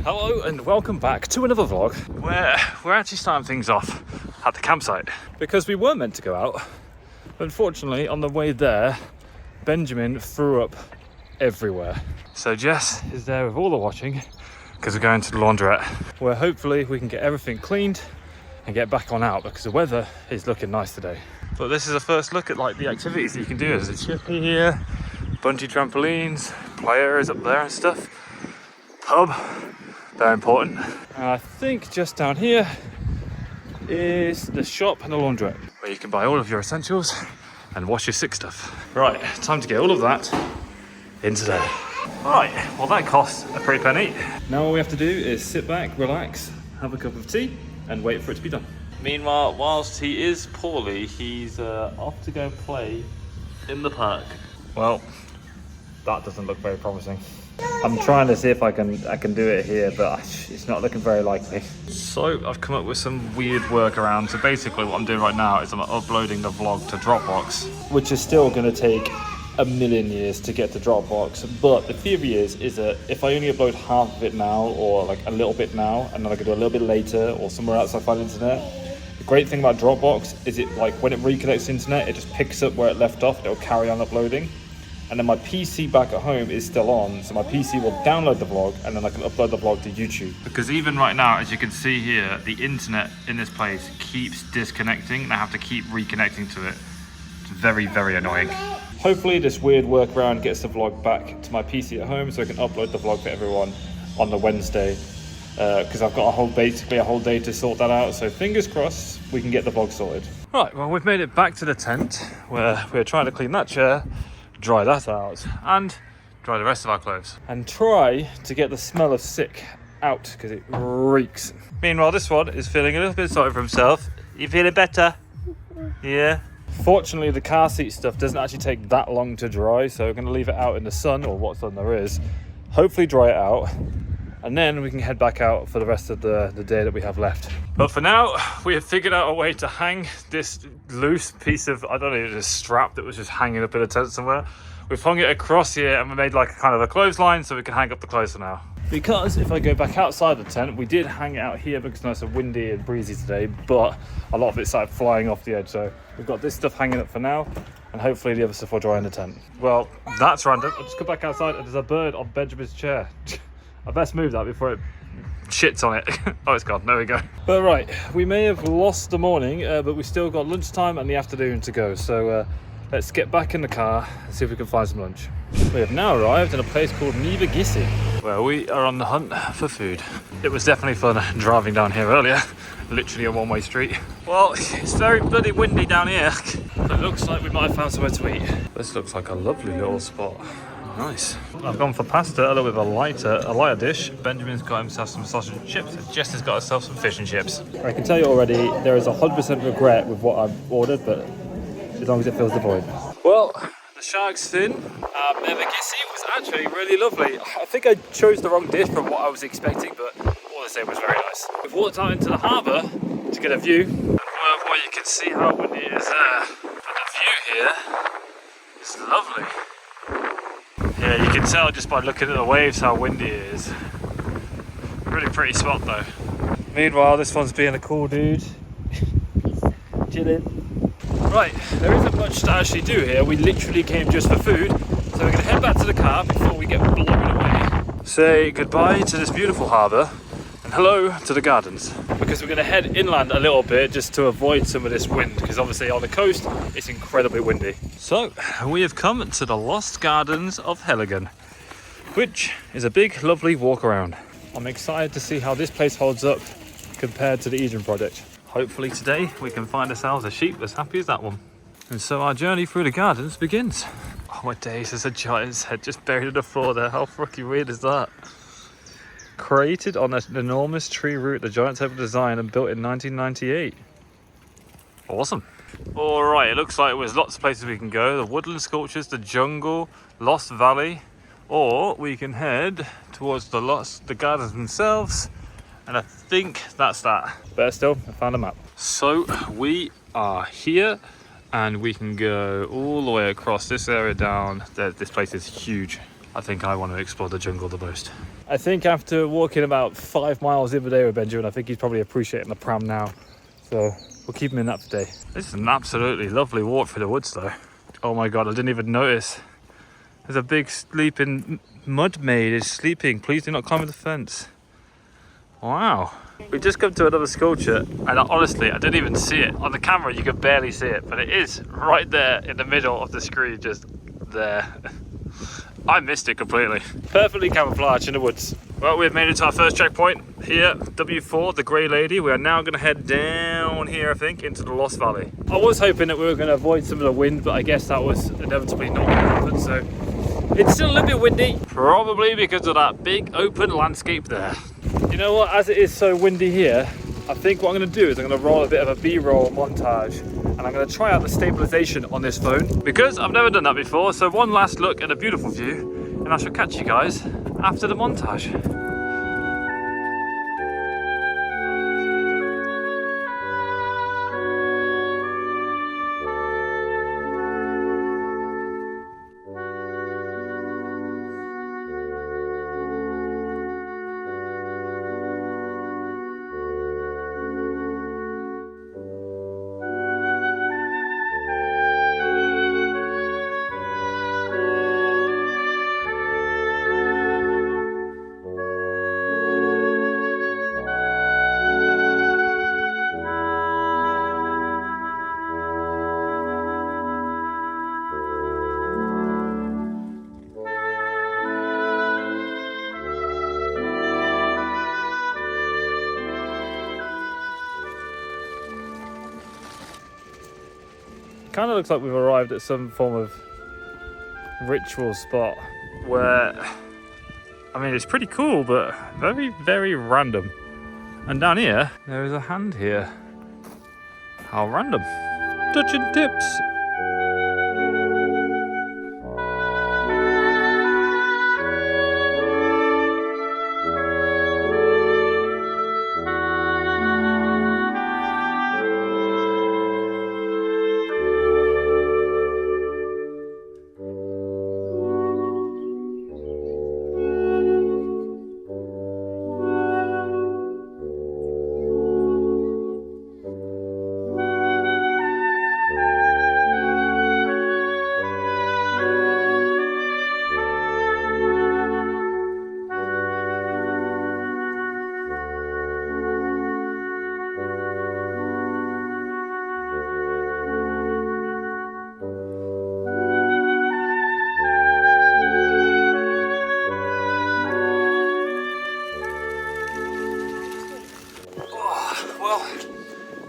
Hello and welcome back to another vlog where we're actually starting things off at the campsite because we were meant to go out. Unfortunately, on the way there, Benjamin threw up everywhere. So Jess is there with all the washing because we're going to the laundrette where hopefully we can get everything cleaned and get back on out because the weather is looking nice today. But this is a first look at like the activities that you can do. There's a chippy here, bungee trampolines, play areas up there and stuff. Pub, very important. And I think just down here is the shop and the laundrette where you can buy all of your essentials and wash your sick stuff. Right, time to get all of that into there. Right, well that costs a pretty penny. Now all we have to do is sit back, relax, have a cup of tea and wait for it to be done. Meanwhile, whilst he is poorly, he's off to go play in the park. Well, that doesn't look very promising. I'm trying to see if I can do it here, but it's not looking very likely. So I've come up with some weird workaround. So basically what I'm doing right now is I'm uploading the vlog to Dropbox, which is still going to take a million years to get to Dropbox. But the theory is that if I only upload half of it now, or like a little bit now, and then I can do a little bit later, or somewhere else I find internet. The great thing about Dropbox is it, like, when it reconnects to internet, it just picks up where it left off. It'll carry on uploading. And then my PC back at home is still on, so my PC will download the vlog and then I can upload the vlog to YouTube. Because even right now, as you can see here, the internet in this place keeps disconnecting and I have to keep reconnecting to it. It's very, very annoying. Hopefully this weird workaround gets the vlog back to my PC at home so I can upload the vlog for everyone on the Wednesday. Because I've got basically a whole day to sort that out, so fingers crossed we can get the vlog sorted. Right, well we've made it back to the tent where we're trying to clean that chair, dry that out and dry the rest of our clothes and try to get the smell of sick out because it reeks. Meanwhile, this one is feeling a little bit sorry for himself. You feeling better? Yeah. Fortunately, the car seat stuff doesn't actually take that long to dry, so we're going to leave it out in the sun, or what sun there is, hopefully dry it out, and then we can head back out for the rest of the day that we have left. But for now, we have figured out a way to hang this loose piece of, I don't know, this strap that was just hanging up in a tent somewhere. We've hung it across here and we made like a kind of a clothesline so we can hang up the clothes for now. Because if I go back outside the tent, we did hang it out here because it's nice and windy and breezy today, but a lot of it started flying off the edge. So we've got this stuff hanging up for now and hopefully the other stuff will dry in the tent. Well, that's random. I'll just go back outside and there's a bird on Benjamin's chair. I best move that before it shits on it. Oh, it's gone. There we go. But right, we may have lost the morning, but we still got lunchtime and the afternoon to go. So let's get back in the car and see if we can find some lunch. We have now arrived in a place called Nivagissi, where we are on the hunt for food. It was definitely fun driving down here earlier. Literally a one-way street. Well, it's very bloody windy down here. But it looks like we might have found somewhere to eat. This looks like a lovely little spot. Nice. I've gone for pasta, a little bit of a lighter dish. Benjamin's got himself some sausage and chips, and Jess has got herself some fish and chips. I can tell you already, there is 100% regret with what I've ordered, but as long as it fills the void. Well, the shark's fin at Nivagissi was actually really lovely. I think I chose the wrong dish from what I was expecting, but all I say was very nice. We've walked out into the harbour to get a view, and well, you can see how windy it is there. But the view here is lovely. Yeah, you can tell just by looking at the waves how windy it is. Really pretty spot though. Meanwhile, this one's being a cool dude. Chilling. Right, there isn't much to actually do here. We literally came just for food. So we're going to head back to the car before we get blown away. Say goodbye to this beautiful harbour and hello to the gardens. Because we're going to head inland a little bit just to avoid some of this wind. Because obviously on the coast, it's incredibly windy. So, we have come to the Lost Gardens of Heligan, which is a big, lovely walk around. I'm excited to see how this place holds up compared to the Eden project. Hopefully today we can find ourselves a sheep as happy as that one. And so our journey through the gardens begins. Oh my days, there's a giant's head just buried in the floor there. How fucking weird is that? Created on an enormous tree root, the giant's head was designed and built in 1998. Awesome. All right, it looks like there's lots of places we can go. The woodland sculptures, the jungle, Lost Valley, or we can head towards the gardens themselves. And I think that's that. Better still, I found a map. So we are here and we can go all the way across this area down. This place is huge. I think I want to explore the jungle the most. I think after walking about 5 miles the other day with Benjamin, I think he's probably appreciating the pram now. So we'll keep him in that today. This is an absolutely lovely walk through the woods though. Oh my God, I didn't even notice. There's a big sleeping mud maid is sleeping. Please do not climb the fence. Wow. We just come to another sculpture and honestly, I didn't even see it. On the camera, you could barely see it, but it is right there in the middle of the screen, just there. I missed it completely. Perfectly camouflaged in the woods. Well, we've made it to our first checkpoint here, W4, the Grey Lady. We are now going to head down here, I think, into the Lost Valley. I was hoping that we were going to avoid some of the wind, but I guess that was inevitably not going to happen, so it's still a little bit windy, probably because of that big open landscape there. You know what, as it is so windy here, I think what I'm going to do is I'm going to roll a bit of a B-roll montage and I'm going to try out the stabilization on this phone because I've never done that before. So one last look at a beautiful view and I shall catch you guys after the montage. Kind of looks like we've arrived at some form of ritual spot where, I mean, it's pretty cool, but very, very random. And down here, there is a hand here. How random. Touching tips.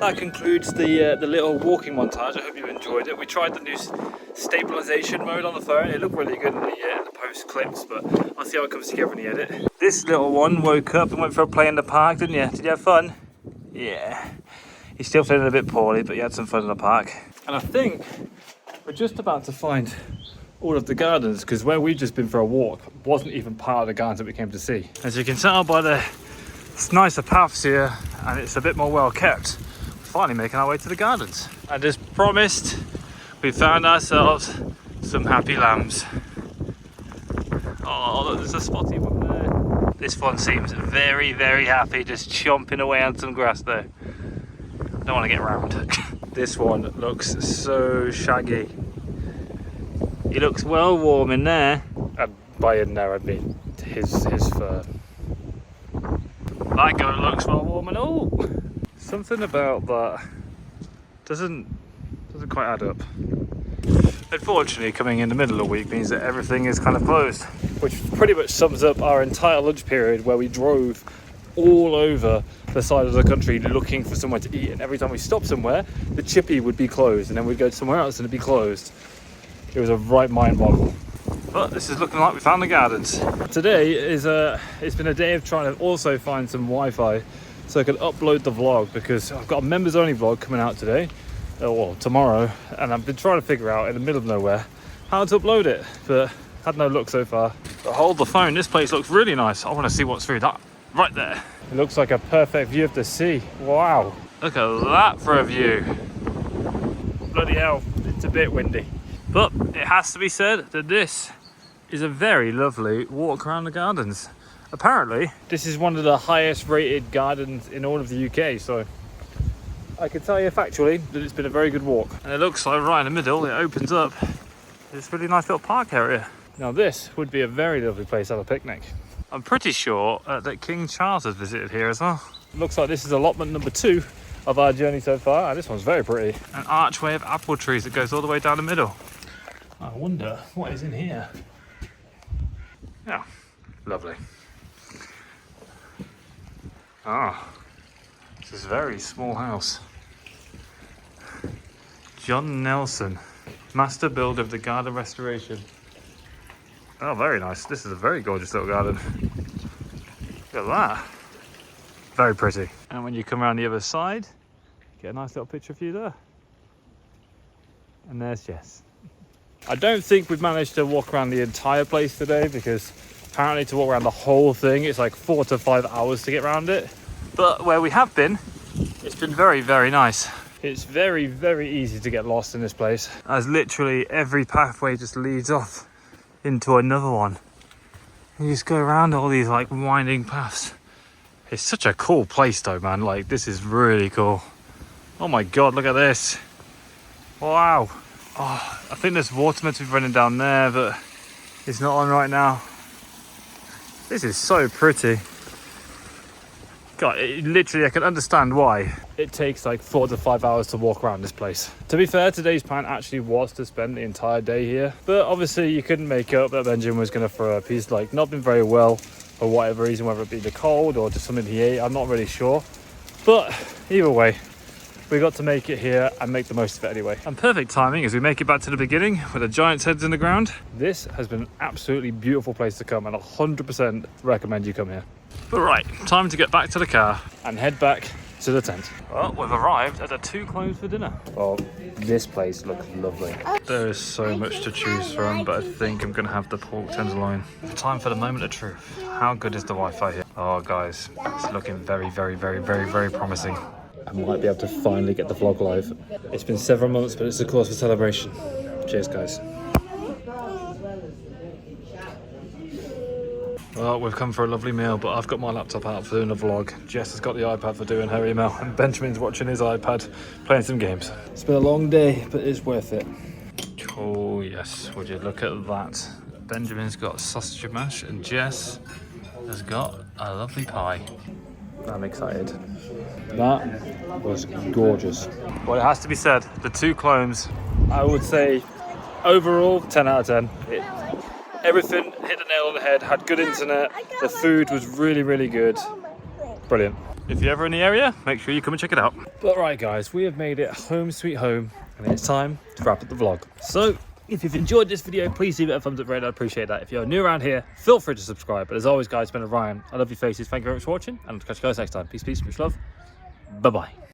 That concludes the little walking montage. I hope you enjoyed it. We tried the new stabilization mode on the phone. It looked really good in the post clips, but I'll see how it comes together in the edit. This little one woke up and went for a play in the park, didn't you? Did you have fun? Yeah. He's still feeling a bit poorly, but he had some fun in the park. And I think we're just about to find all of the gardens, because where we've just been for a walk wasn't even part of the gardens that we came to see. As you can tell by the nicer paths here, and it's a bit more well kept, finally making our way to the gardens. And as promised, we found ourselves some happy lambs. Oh, look, there's a spotty one there. This one seems very, very happy, just chomping away on some grass there. Don't want to get round. This one looks so shaggy. He looks well warm in there. And by in there, I mean his fur. That goat looks well warm and all. Something about that doesn't quite add up. Unfortunately, coming in the middle of the week means that everything is kind of closed, which pretty much sums up our entire lunch period where we drove all over the side of the country looking for somewhere to eat, and every time we stopped somewhere, the chippy would be closed, and then we'd go somewhere else and it'd be closed. It was a right mind boggle. But this is looking like we found the gardens. Today is it's been a day of trying to also find some Wi-Fi so I can upload the vlog, because I've got a members only vlog coming out today, or tomorrow, and I've been trying to figure out in the middle of nowhere how to upload it, but had no luck so far. But hold the phone, this place looks really nice. I want to see what's through that right there. It looks like a perfect view of the sea. Wow, look at that for a view. Bloody hell, it's a bit windy. But it has to be said that this is a very lovely walk around the gardens. Apparently, this is one of the highest rated gardens in all of the UK, so I can tell you factually that it's been a very good walk. And it looks like right in the middle, it opens up this really nice little park area. Now this would be a very lovely place to have a picnic. I'm pretty sure that King Charles has visited here as well. It looks like this is allotment number 2 of our journey so far, and this one's very pretty. An archway of apple trees that goes all the way down the middle. I wonder what is in here. Yeah, lovely. Ah, this is a very small house. John Nelson, master builder of the garden restoration. Oh, very nice. This is a very gorgeous little garden. Look at that. Very pretty. And when you come around the other side, get a nice little picture of you there. And there's Jess. I don't think we've managed to walk around the entire place today because apparently to walk around the whole thing, it's like 4 to 5 hours to get around it. But where we have been, it's been very, very nice. It's very, very easy to get lost in this place, as literally every pathway just leads off into another one. You just go around all these like winding paths. It's such a cool place though, man. Like, this is really cool. Oh my god, look at this. Wow. Oh, I think there's water meant to be running down there, but it's not on right now. This is so pretty. God, literally, I can understand why it takes like 4 to 5 hours to walk around this place. To be fair, today's plan actually was to spend the entire day here, but obviously you couldn't make up that Benjamin was going to throw up. He's like not been very well for whatever reason, whether it be the cold or just something he ate, I'm not really sure. But either way, we got to make it here and make the most of it anyway. And perfect timing as we make it back to the beginning with the giant's heads in the ground. This has been an absolutely beautiful place to come and 100% recommend you come here. But right, time to get back to the car and head back to the tent. Well, we've arrived at the 2 Clones for dinner. Oh, this place looks lovely. There is so much to choose from, but I think I'm gonna have the pork tenderloin. Time for the moment of truth. How good is the Wi-Fi here? Oh guys, it's looking very, very, very, very, very promising. I might be able to finally get the vlog live. It's been several months, but it's a cause for celebration. Cheers, guys. Well, we've come for a lovely meal, but I've got my laptop out for doing a vlog. Jess has got the iPad for doing her email, and Benjamin's watching his iPad, playing some games. It's been a long day, but it's worth it. Oh yes, would you look at that? Benjamin's got sausage and mash, and Jess has got a lovely pie. I'm excited. That was gorgeous. Well, it has to be said, the 2 Clones, I would say overall 10 out of 10. Everything hit the nail on the head, had good internet, the food was really, really good. Brilliant. If you're ever in the area, make sure you come and check it out. But right guys, we have made it home sweet home, and it's time to wrap up the vlog. So, if you've enjoyed this video, please leave it a thumbs up rating, I'd appreciate that. If you're new around here, feel free to subscribe. But as always guys, it's been Orion. I love your faces, thank you very much for watching, and I'll catch you guys next time. Peace, peace, much love. Bye-bye.